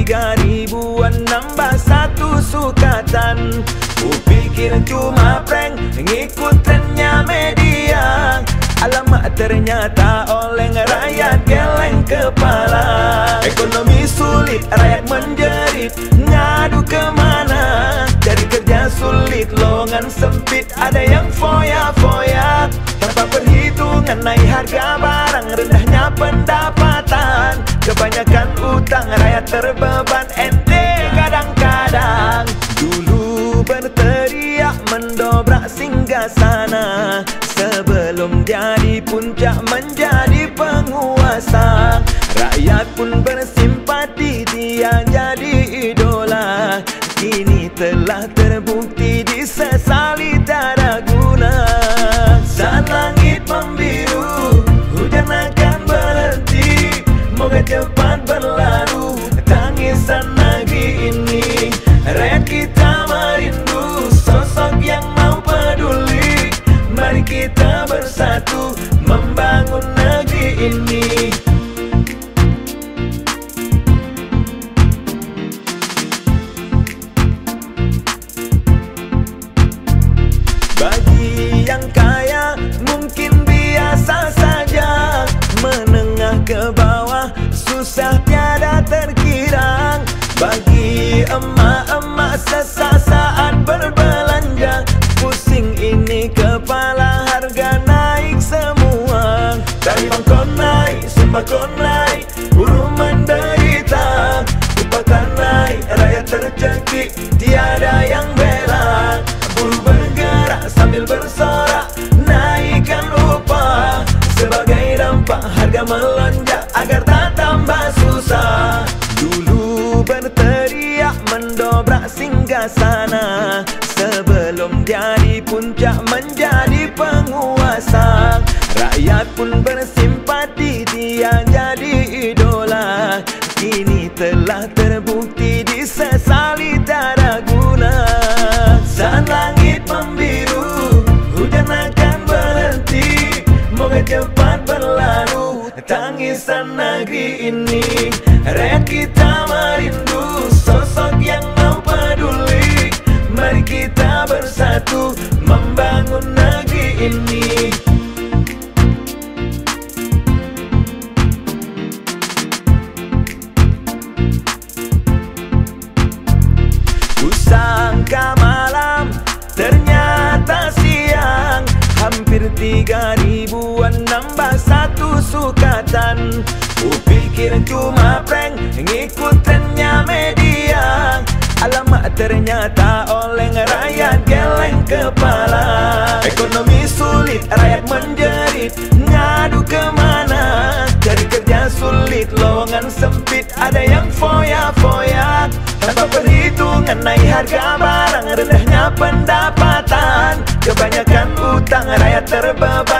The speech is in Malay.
3 ribuan nambah satu sukatan. Kupikir cuma prank, ngikut trennya media. Alamak ternyata oleng, rakyat geleng kepala. Ekonomi sulit, rakyat menjerit, ngadu kemana? Cari kerja sulit, lowongan sempit, ada yang foya-foya. Tanpa perhitungan naik harga barang, rendahnya pendapatan. Kebanyakan utang, rakyat terbeban, ente kadang-kadang. Dulu berteriak mendobrak singgasana, sebelum jadi puncak menjadi penguasa. Rakyat pun bersimpati, dia jadi idola. Kini telah terbukti disesali tiada guna. Saat langit membiru, hujan akan berhenti. Moga cepat berlalu tangisan negeri ini. Rakyat kita merindu sosok yang mau peduli. Mari kita bersatu membangun negeri ini. Bagi yang kaya mungkin biasa saja, menengah ke bawah susah tiada terkira. Bagi emak-emak sesat saat berbelanja, pusing ini kepala, harga naik semua. Dari bangkot naik, sembako naik, buruh menderita. Upah naik, rakyat tercekik, tiada yang bela. Buruh bergerak sambil bersorak, naikkan upah. Sebagai dampak harga melonjak agar tak tambah susah. Dulu berteriak mendobrak singgasana, sebelum jadi puncak menjadi penguasa. Rakyat pun bersimpati, dia jadi idola. Kini telah terbukti disesali tiada guna. Saat langit membiru, hujan akan berhenti. Moga cepat berlalu tangisan negeri ini. Rakyat kita merindu sosok yang mau peduli. Mari kita bersatu membangun negeri ini. Kusangka malam, ternyata siang. Hampir 3 ribuan nambah satu sukatan. Kupikir cuma prank, ngikut trennya media. Alamak ternyata oleng, rakyat geleng kepala. Ekonomi sulit, rakyat menjerit, ngadu kemana? Cari kerja sulit, lowongan sempit, ada yang foya-foya. Tanpa perhitungan naik harga barang, rendahnya pendapatan. Kebanyakan utang, rakyat terbeban.